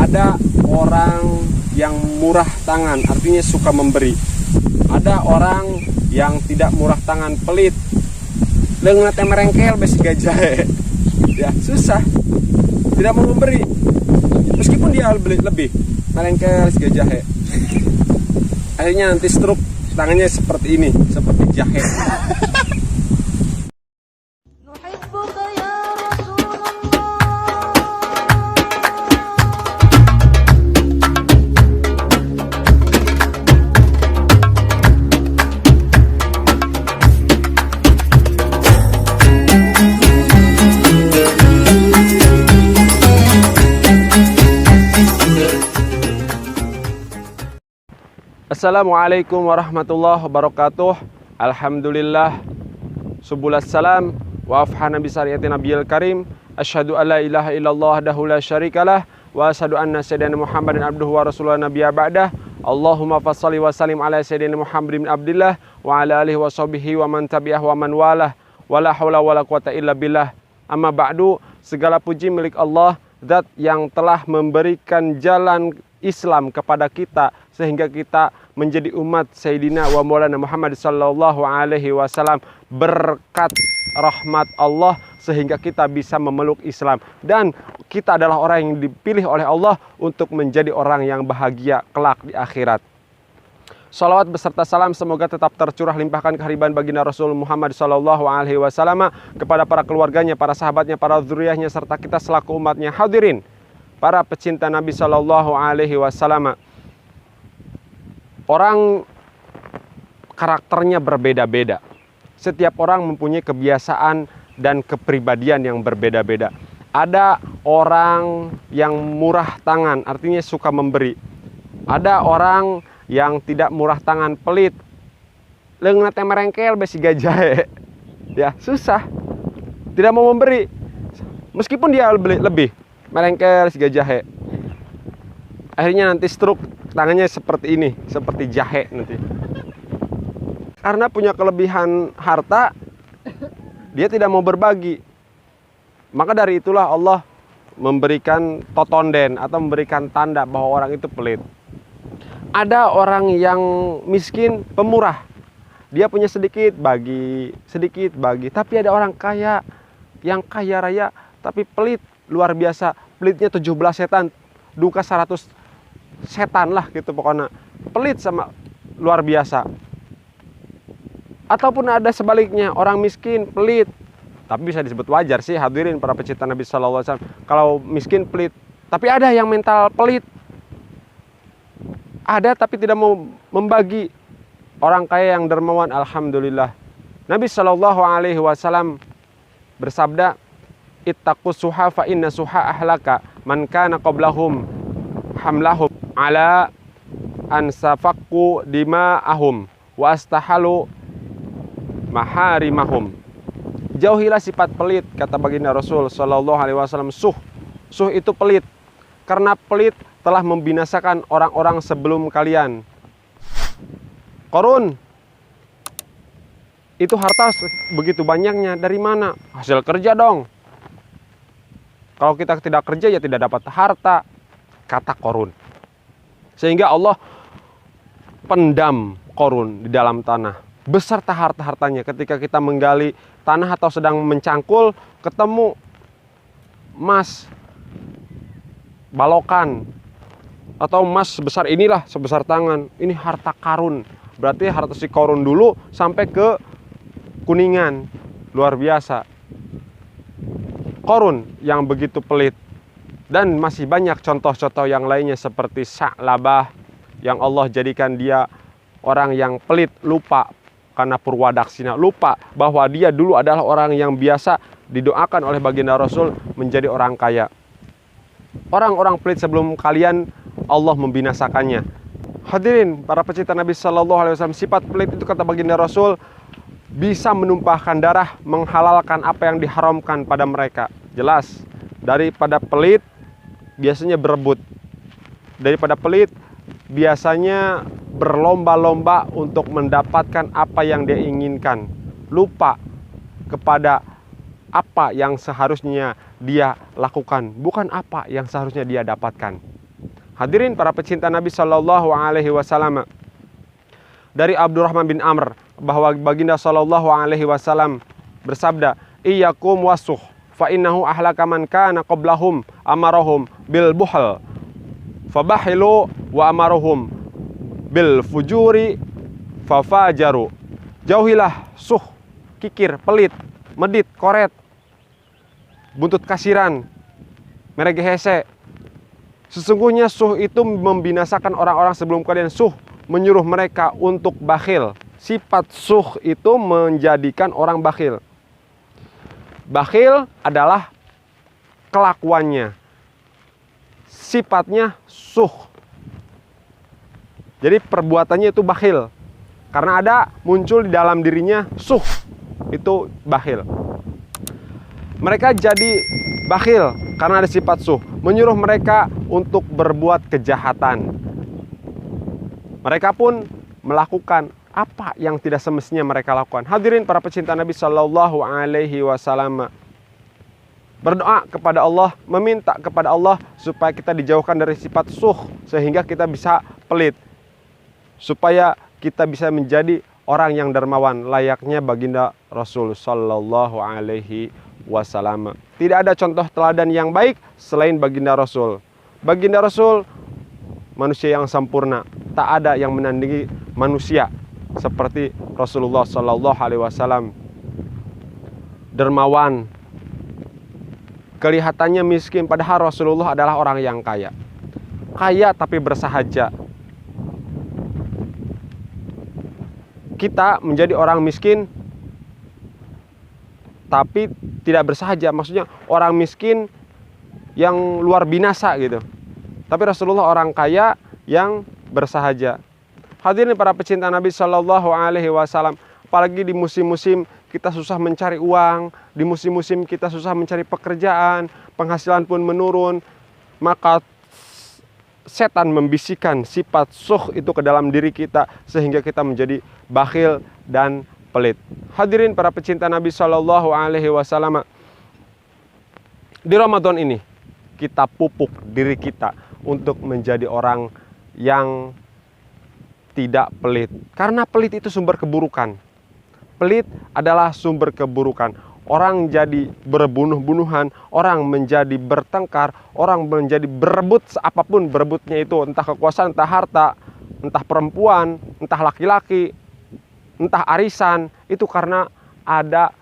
Ada orang yang murah tangan, artinya suka memberi. Ada orang yang tidak murah tangan, pelit. Leungeun teh merengkel besi gajah. Ya, susah. Tidak mau memberi. Meskipun dia beli lebih, merengkel si gajah. Akhirnya nanti stroke, tangannya seperti ini, seperti jahe. Assalamualaikum warahmatullahi wabarakatuh. Alhamdulillah, subulas salam wa afhana bisariyati nabiyil karim. Asyhadu an la ilaha illallah wahdahu la syarikalah wa asyhadu anna sayyidina Muhammadan abduhu wa rasuluhu nabiyya ba'dah. Allahumma fassalli wa sallim ala sayyidina Muhammad bin Abdillah wa ala alihi wa sahbihi wa man tabi'ah wa man walah. Wala haula wala quwata illa billah. Amma ba'du, segala puji milik Allah, zat yang telah memberikan jalan Islam kepada kita sehingga kita menjadi umat Sayyidina wa Maulana Muhammad sallallahu alaihi wasallam, berkat rahmat Allah sehingga kita bisa memeluk Islam, dan kita adalah orang yang dipilih oleh Allah untuk menjadi orang yang bahagia kelak di akhirat. Salawat beserta salam semoga tetap tercurah limpahkan kehadiran baginda Rasul Muhammad sallallahu alaihi wasallam kepada para keluarganya, para sahabatnya, para zuriyahnya, serta kita selaku umatnya. Hadirin para pecinta Nabi sallallahu alaihi wasallam. Orang karakternya berbeda-beda. Setiap orang mempunyai kebiasaan dan kepribadian yang berbeda-beda. Ada orang yang murah tangan, artinya suka memberi. Ada orang yang tidak murah tangan, pelit. Leungeun teh merengkel besi gajah. Ya, susah. Tidak mau memberi. Meskipun dia beli lebih, merengkel si gajah. Akhirnya nanti stroke, tangannya seperti ini, seperti jahe nanti. Karena punya kelebihan harta, dia tidak mau berbagi. Maka dari itulah Allah memberikan totonden atau memberikan tanda bahwa orang itu pelit. Ada orang yang miskin, pemurah. Dia punya sedikit bagi. Tapi ada orang kaya, yang kaya raya tapi pelit, luar biasa. Pelitnya 17 setan, duka 100 setan lah gitu pokoknya. Pelit sama luar biasa. Ataupun ada sebaliknya, orang miskin pelit, tapi bisa disebut wajar sih hadirin para pecinta Nabi sallallahu alaihi wasallam kalau miskin pelit. Tapi ada yang mental pelit. Ada tapi tidak mau membagi. Orang kaya yang dermawan, alhamdulillah. Nabi sallallahu alaihi wasallam bersabda, ittaqus suha fa inna suha ahlaka man kana qablahum hamlahum ala ansafaqu dima'ahum wa astahalu maharimahum. Jauhilah sifat pelit, kata baginda Rasul sallallahu alaihi wasallam. Suh itu pelit, karena pelit telah membinasakan orang-orang sebelum kalian. Qarun itu harta begitu banyaknya dari mana? Hasil kerja dong. Kalau kita tidak kerja ya tidak dapat harta, kata Qarun. Sehingga Allah pendam Qarun di dalam tanah beserta harta-hartanya. Ketika kita menggali tanah atau sedang mencangkul, ketemu emas balokan atau emas sebesar inilah, sebesar tangan, ini harta Qarun. Berarti harta si Qarun dulu sampai ke Kuningan. Luar biasa. Qarun yang begitu pelit. Dan masih banyak contoh-contoh yang lainnya seperti Sa'labah yang Allah jadikan dia orang yang pelit, lupa karena purwadaksina, lupa bahwa dia dulu adalah orang yang biasa didoakan oleh baginda Rasul menjadi orang kaya. Orang-orang pelit sebelum kalian Allah membinasakannya. Hadirin para pecinta Nabi sallallahu alaihi wasallam, sifat pelit itu kata baginda Rasul bisa menumpahkan darah, menghalalkan apa yang diharamkan pada mereka. Jelas, daripada pelit biasanya berebut. Daripada pelit biasanya berlomba-lomba untuk mendapatkan apa yang dia inginkan. Lupa kepada apa yang seharusnya dia lakukan, bukan apa yang seharusnya dia dapatkan. Hadirin para pecinta Nabi Shallallahu Alaihi Wasallam, dari Abdurrahman bin Amr bahwa baginda Shallallahu Alaihi Wasallam bersabda, "Iyyakum wasuh, fa innahu ahlaka man kana qablahum amarahum bil buhl, fabahilu wa amarahum bil fujuri fafajaru." Jauhilah suh, kikir, pelit, medit, koret, buntut kasiran, merege hese. Sesungguhnya suh itu membinasakan orang-orang sebelum kalian. Suh menyuruh mereka untuk bakhil. Sifat suh itu menjadikan orang bakhil. Bakhil adalah kelakuannya, sifatnya suh. Jadi perbuatannya itu bakhil. Karena ada muncul di dalam dirinya suh, itu bakhil. Mereka jadi bakhil karena ada sifat suh, menyuruh mereka untuk berbuat kejahatan. Mereka pun melakukan apa yang tidak semestinya mereka lakukan. Hadirin para pecinta Nabi Shallallahu Alaihi Wasallam, berdoa kepada Allah, meminta kepada Allah supaya kita dijauhkan dari sifat suh, sehingga kita bisa pelit, supaya kita bisa menjadi orang yang dermawan layaknya baginda Rasul Shallallahu Alaihi Wasallam. Tidak ada contoh teladan yang baik selain baginda Rasul. Baginda Rasul manusia yang sempurna, tak ada yang menandingi manusia seperti Rasulullah Shallallahu Alaihi Wasallam. Dermawan, kelihatannya miskin, padahal Rasulullah adalah orang yang kaya. Kaya tapi bersahaja. Kita menjadi orang miskin tapi tidak bersahaja, maksudnya orang miskin yang luar binasa gitu. Tapi Rasulullah orang kaya yang bersahaja. Hadirin para pecinta Nabi Shallallahu Alaihi Wasallam, apalagi di musim-musim kita susah mencari uang, di musim-musim kita susah mencari pekerjaan, penghasilan pun menurun, maka setan membisikkan sifat suh itu ke dalam diri kita sehingga kita menjadi bakhil dan pelit. Hadirin para pecinta Nabi Shallallahu Alaihi Wasallam, di Ramadan ini kita pupuk diri kita untuk menjadi orang yang tidak pelit. Karena pelit itu sumber keburukan. Pelit adalah sumber keburukan. Orang jadi berbunuh-bunuhan, orang menjadi bertengkar, orang menjadi berebut apapun berebutnya itu, entah kekuasaan, entah harta, entah perempuan, entah laki-laki, entah arisan, itu karena ada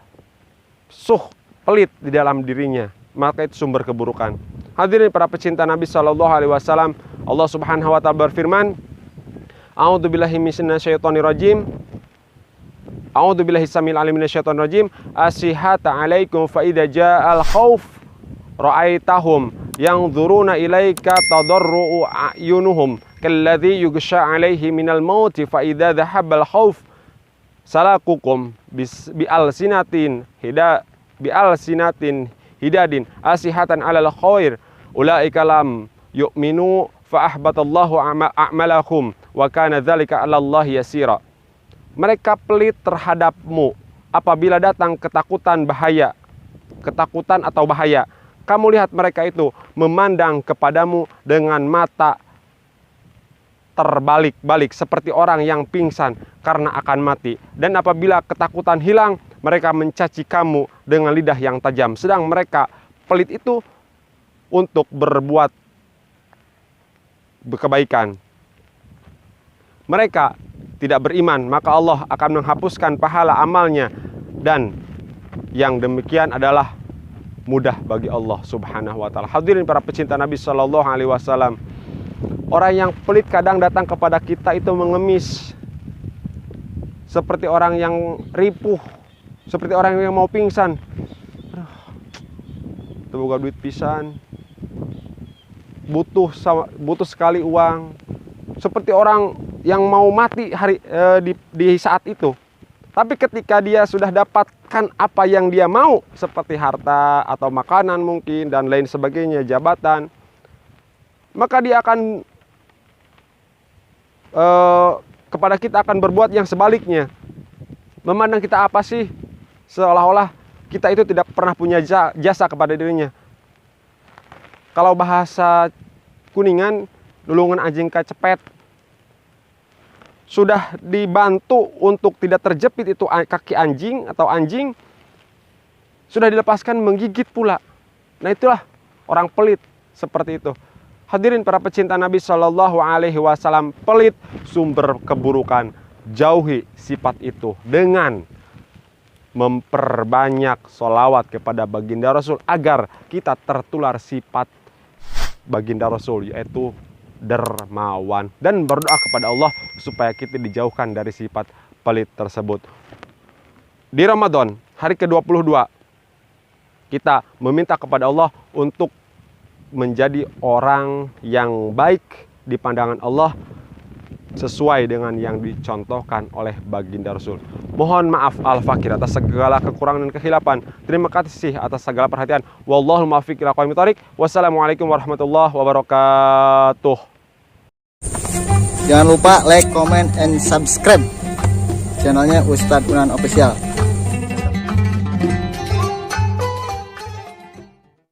suh, pelit di dalam dirinya. Maka itu sumber keburukan. Hadirin para pecinta Nabi Shallallahu Alaihi Wasallam, Allah Subhanahu Wa Taala berfirman, "A'udzubillahi minasyaitonirrajim. A'udzubillahi samil alim minasyaitonirrajim. Asihata 'alaikum fa idza ja'al khauf ra'aitahum yanzuruna ilaika tadarru'u a'yunuhum kalladzi yughsha 'alaihi minal maut fa idza dhahabal khauf salakukum bi'alsinatin hidadin asihatan 'alal khair ulaika lam yu'minu fa ahbatallahu a'malahum wa kana dzalika 'alallahi yasira." Mereka pelit terhadapmu apabila datang ketakutan atau bahaya. Kamu lihat mereka itu memandang kepadamu dengan mata terbalik-balik seperti orang yang pingsan karena akan mati. Dan apabila ketakutan hilang, mereka mencaci kamu dengan lidah yang tajam. Sedang mereka pelit itu untuk berbuat kebaikan. Mereka tidak beriman, maka Allah akan menghapuskan pahala amalnya, dan yang demikian adalah mudah bagi Allah Subhanahu wa Ta'ala. Hadirin para pecinta Nabi Shallallahu Alaihi Wasallam, orang yang pelit kadang datang kepada kita itu mengemis, seperti orang yang ripuh, seperti orang yang mau pingsan. Boga duit pisan, butuh sekali uang, seperti orang yang mau mati di saat itu. Tapi ketika dia sudah dapatkan apa yang dia mau, seperti harta atau makanan mungkin dan lain sebagainya, jabatan, maka dia akan kepada kita akan berbuat yang sebaliknya. Memandang kita apa sih? Seolah-olah kita itu tidak pernah punya jasa kepada dirinya. Kalau bahasa Kuningan, nulungan anjing kecepet. Sudah dibantu untuk tidak terjepit itu kaki anjing atau anjing, sudah dilepaskan menggigit pula. Nah itulah orang pelit seperti itu. Hadirin para pecinta Nabi Shallallahu Alaihi Wasallam, pelit sumber keburukan. Jauhi sifat itu dengan memperbanyak sholawat kepada baginda Rasul agar kita tertular sifat baginda Rasul, yaitu dermawan, dan berdoa kepada Allah supaya kita dijauhkan dari sifat pelit tersebut. Di Ramadan hari ke-22 kita meminta kepada Allah untuk menjadi orang yang baik di pandangan Allah sesuai dengan yang dicontohkan oleh baginda Rasul. Mohon maaf al-fakir atas segala kekurangan dan kehilapan. Terima kasih atas segala perhatian. Wallahul muwaffiq ila aqwamit thoriq. Wassalamualaikum warahmatullahi wabarakatuh. Jangan lupa like, comment, and subscribe channelnya Ustadz Unan Official.